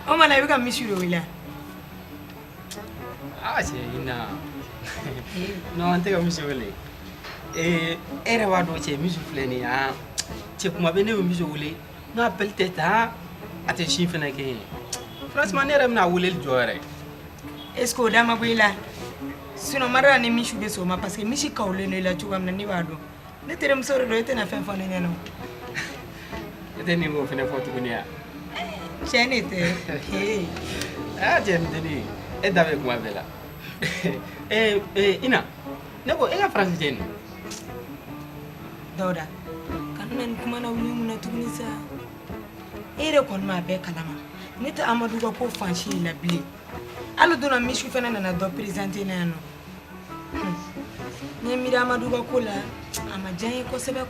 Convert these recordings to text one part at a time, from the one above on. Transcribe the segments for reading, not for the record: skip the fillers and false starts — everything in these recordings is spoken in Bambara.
O ma na I bɛ ka misi de wele Ah cɛ Ina non an tɛ ka misi wele e yɛrɛ b'a dɔn cɛ misi filɛ nin ye cɛ kuma bɛ ne bɛ misi wele n'a appel tɛ taa a tɛ si fɛnɛ kɛ franchement ne yɛrɛ bɛna weleli jɔ yɛrɛ est-ce que o da ma bɔ I la sinon Mariama ni misi bɛ sɔn o ma parce que misi kawulen don I la cogoya min na ne b'a dɔn ne terimuso de don I tɛna fɛn fɔ ne ɲɛna e tɛ nin k'o fɛnɛ fɔ tuguni wa cɛ ne tɛ cɛ nin tɛ ne ye e da bɛ kuma bɛɛ la Ina ne ko e ka faransi tɛ nin Dawuda kana na nin kuma na wuli mun na tuguni sa e yɛrɛ kɔni m'a bɛɛ kalama ne tɛ Amadu ka ko fansi la bilen hali donna misi fana nana dɔ présenté na yan nɔ ne miiri Amadu ka ko la a ma diya n ye kosɛbɛ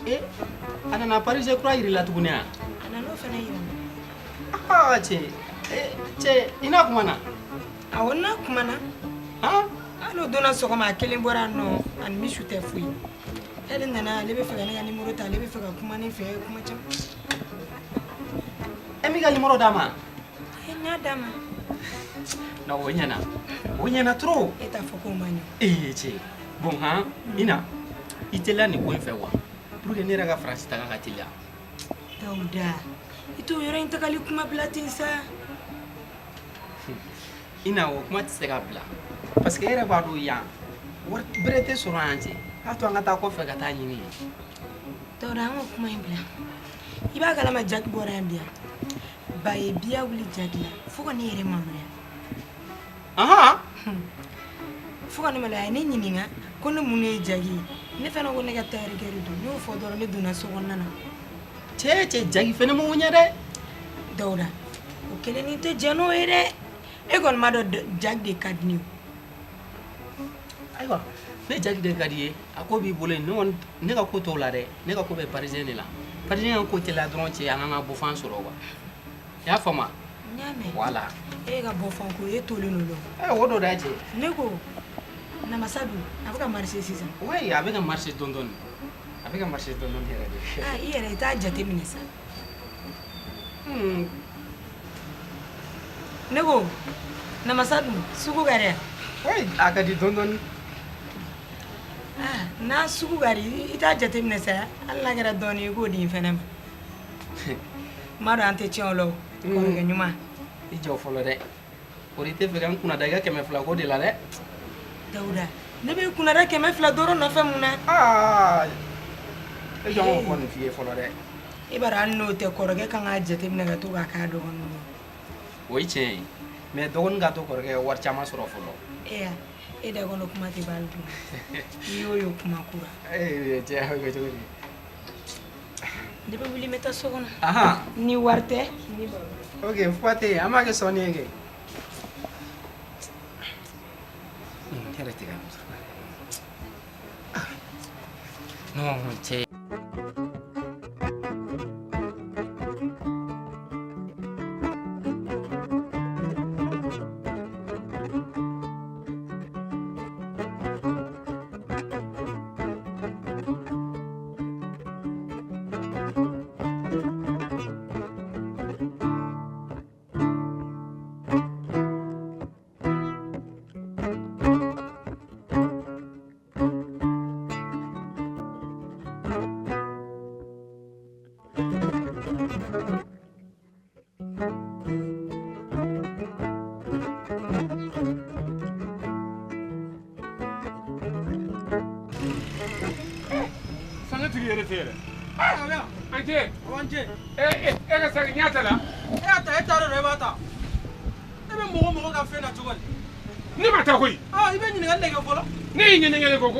quoi a nana Paris kura yir'i la tuguni wa a nana o fana yira n na cɛ Ina kumana awɔ n'a kumana hali o donna sɔgɔma a kelen bɔra yan nɔ ani misi tɛ foyi ale nana ale bɛ fɛ ka ne ka numéro ta ale bɛ fɛ ka kuma ne fɛ kuma caman e m'i ka numéro d'a ma n y'a d'a ma non o ɲɛna trop e t'a fɔ k'o ma ɲɛ cɛ bon Ina I teliya nin ko in fɛ wa pour que ne yɛrɛ ka faransi taga ka teliya Dawuda I t'o yɔrɔ in tagali kuma bila ten sa Ina o kuma tɛ se ka bila parce que e yɛrɛ b'a dɔn yan wari bɛrɛ tɛ sɔrɔ yan cɛ k'a to an ka taa kɔfɛ ka taa ɲini Dawuda an ka kuma in bila I b'a kalama Jaki bɔra yan bi yan ba ye biya wuli Jaki la fo ka ne yɛrɛ maloya fo ka ne maloya a ye ne ɲininka ko ne mun ye Jaki ye ne fana ko ne ka tailleur don ne y'o fɔ dɔrɔn ne donna so kɔnɔna na cɛ Jaki fɛnɛ m'o ɲɛ dɛ Dawuda o kelen tɛ jɛn n'o ye dɛ e kɔni m'a dɔn Jaki de ka di ne ye ayiwa ne Jaki de ka di ye a ko b'i bolo yen ne ka ko t'o la dɛ ne ka ko bɛ parisien de la parisien ka ko teliya dɔrɔn cɛ an ka bɔfan sɔrɔ quoi i y'a faamu n y'a mɛn voilà e ka bɔfan ko e tolen don o don dɛ cɛ ne ko namasa dun a bɛ ka marché sisan oui a bɛ ka marché dɔɔni yɛrɛ de I yɛrɛ I t'a jate minɛ sa ne ko namasa dun sugu ka di oui a ka di dɔɔni n'a sugu ka di I t'a jate minɛ sa hali n'a kɛra dɔɔni I k'o di n fɛnɛ ma m'a dɔn an tɛ tiɲɛ o la o kɔrɔkɛ ɲuman I jɔ fɔlɔ dɛ o de tɛ fɛ ka n kunna da I ka 100 ko de la dɛ Dawuda ne b'i kunna da 200 dɔrɔn nɔfɛ mun na e jɔ n k'o fɔ nin f'i ye fɔlɔ dɛ I b'a dɔn hali n'o tɛ kɔrɔkɛ kan k'a jate minɛ ka to k'a k'a dɔgɔnin ye o ye tiɲɛ ye mais dɔgɔnin ka to kɔrɔkɛ ka wari caman sɔrɔ fɔlɔ e da kɔnɔ kuma tɛ b'ale dun I y'o kuma kura cɛ a bɛ kɛ cogo di ne bɛ wuli n bɛ taa so kɔnɔ ni wari tɛ ok fɔ tɛ yen an b'a kɛ sɔnni ye kɛ ne yɛrɛ tɛ ka non cɛ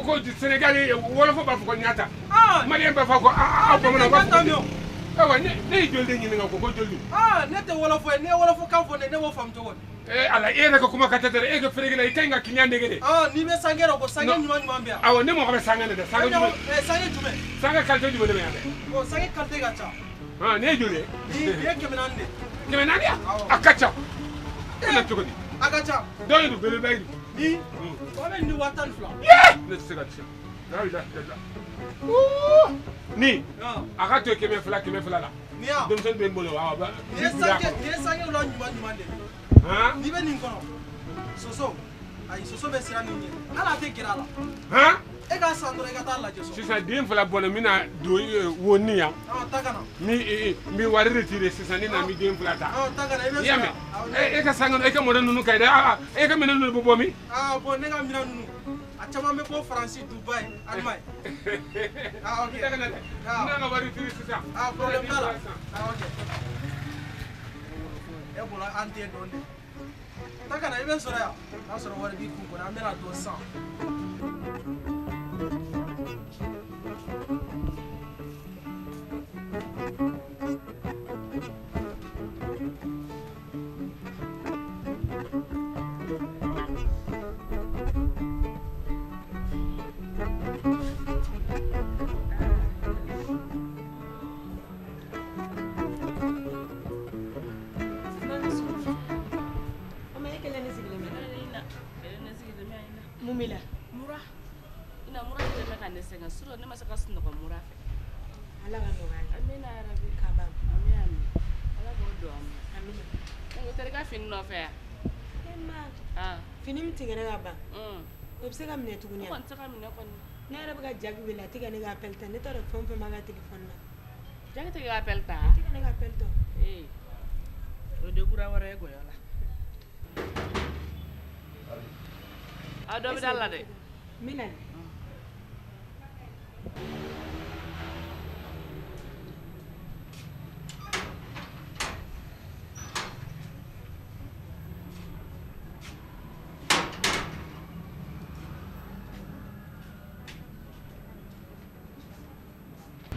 ko Sénégal wolof b'a fɔ ko ɲata malien b'a fɔ ko bamanan b'a fɔ awa ne ye joli de ɲininka ko joli ne tɛ wolof ye ne ye wolof kan fɔ ne b'o faamu cogo di ala e yɛrɛ ka kuma ka tɛ dɛ e ka ferekela I ka ɲi ka kiɲan nege de n'i bɛ sange dɔ ko sange ɲuman bɛ yan awɔ ne mɔgɔ bɛ sange de dɛ sange jumɛn sange qualité jumɛn de bɛ yan dɛ sange qualité ka ca ne ye joli ye nin ye 400 de 400 a ka ca e na cogo di a ka ca dɔ yi belebeleba yi ni o bɛ nin 12 ne tɛ se ka tiɲɛ la ilaha illallah ni a ka to 200 la denmisɛnnin bɛ n bolo awɔ Nin ye sange la ɲuman de ye. N'i bɛ nin kɔnɔ soso ayi soso bɛ siran nin ɲɛ hali a tɛ gɛrɛ a la. E k'a san dɔrɔn i ka taa lajɛ so. sisan den fila bɔnna n bɛna don woni yan Ta ka na. n bɛ wari retire sisan ne na n bɛ den fila ta Ta ka na i bɛ i y'a sɔrɔ. mɛn e ka san e ka mɔdɛ ninnu ka ɲi dɛ e ka minɛn ninnu bɛ bɔ min. Bon ne ka minɛn ninnu a caman bɛ bɔ Faransi Dubayi Allemagne. Ok. n bɛna ka wari retire sisan. Problème t'a la. Ok. E bolo an tɛ dɔn dɛ. Ta ka na i bɛ sɔrɔ yan n'a sɔrɔ wari b'i kun kɔnɔ an bɛna dɔn san. Mumila. Mura. Ina mura de me kan senga suro ne masaka sunno ko mura fe. Ala ka nɔgɔya. Amina arabi Kaba. amina. Ala ko do am. Amina. Ngo tere ka fin no fe. Emma. Fini min tigɛra ka ban. O bɛ se ka minɛ tuguni. Ko n saka minɛ ko Ne yɛrɛ bɛ ka jagi wele a tɛ ka ne ka appel ta. Ne t'a dɔn fɛn o fɛn b'a ka téléphone na. jagi te ga appel ta. A tɛ ka ne ka appel ta. O de kura wara e go yola. A do bi dalla de. Mina.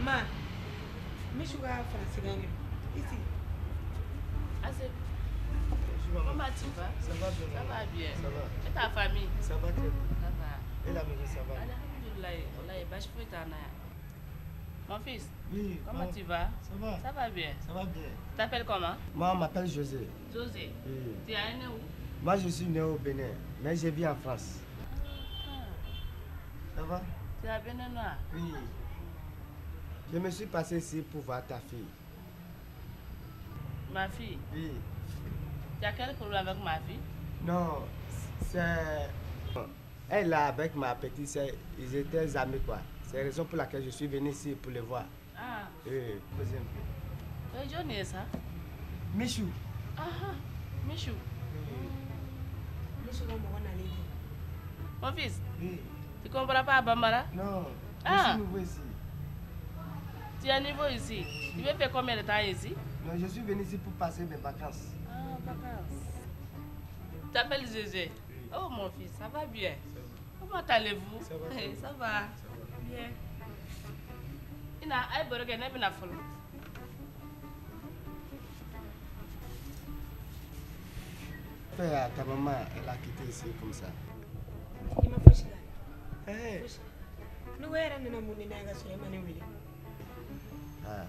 Ma, Michou ka français ici. Assez. Comment tu vas? Ça va bien. Ça va bien. Ça va. Et ta famille? Ça va très bien. Ça va. Et la maison, ça va. Alhamdulillah. Wallahi, bache fouille ta na. Mon fils, Oui. comment bon, tu vas? Ça va. Ça va bien. Ça va bien. Tu t'appelles comment? Moi, on m'appelle José. José. Oui. Tu es né où? Moi, je suis né au Bénin, mais je vis en France. Ça va? Tu es béninois? Oui. Je me suis passé ici pour voir ta fille. Ma fille? Oui. Tu as quel problème avec ma fille? Non, c'est... Elle là, avec ma petite sœur, ils étaient amis quoi. C'est la raison pour laquelle je suis venu ici pour les voir. Ah. Oui, posez un peu. Oui, Johnny est ça? Michou. Ah, Michou. Michou ka mɔgɔ nalen tɛ. Mon fils, Oui. tu comprends pas Bambara? Non, Ah. je suis nouveau ici. Tu es à niveau ici. Tu veux faire combien de temps ici? Non, je suis venu ici pour passer mes vacances. Ah, vacances. Tu t'appelles Zézé? Oh mon fils, ça va bien. Comment allez-vous? Ça va, ça va. Ça va. Bien. Ina ay boroge ne bina folo. Ta maman, elle a quitté ici comme ça. I ma fosi k'a la. Hey. Fosi. Ne ko e yɛrɛ nana mun de n'a ka sɔrɔ e ma ne wele. Ah.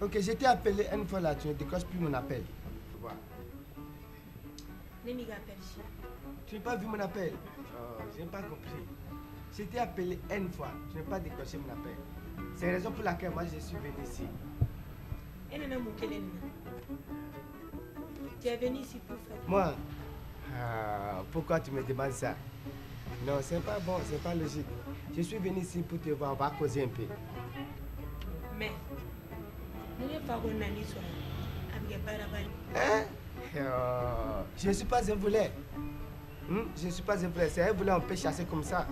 Ok, je t'ai appelé une fois là, tu ne décroches plus mon appel. Ne m'i ka appel si. Tu n'as pas vu mon appel? Oh, je n'ai pas compris. Je t'ai appelé une fois, tu n'as pas décroché mon appel. C'est la raison pour laquelle moi je suis venu ici. E nana mun kelen na. Tu es venu ici pour faire. Moi? Ah, pourquoi tu me demandes ça? Non, c'est pas bon, c'est pas logique. Je suis venu ici pour te voir, on va causer un peu. Mais ni ne fa ko nani sɔrɔ a bɛ kɛ baaraba de. Hein? Oh, je ne suis pas un voleur. Je ne suis pas un voleur. C'est un voleur, on peut chasser comme ça.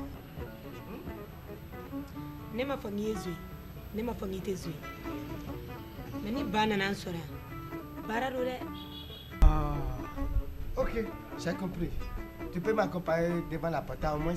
Ne ma fɔ n k'i ye zo ye ne ma fɔ n k'i tɛ zo ye mais ni ba nana n sɔrɔ yan baara do dɛ. Ok, j'ai compris. Tu peux m'accompagner devant la porte au moins?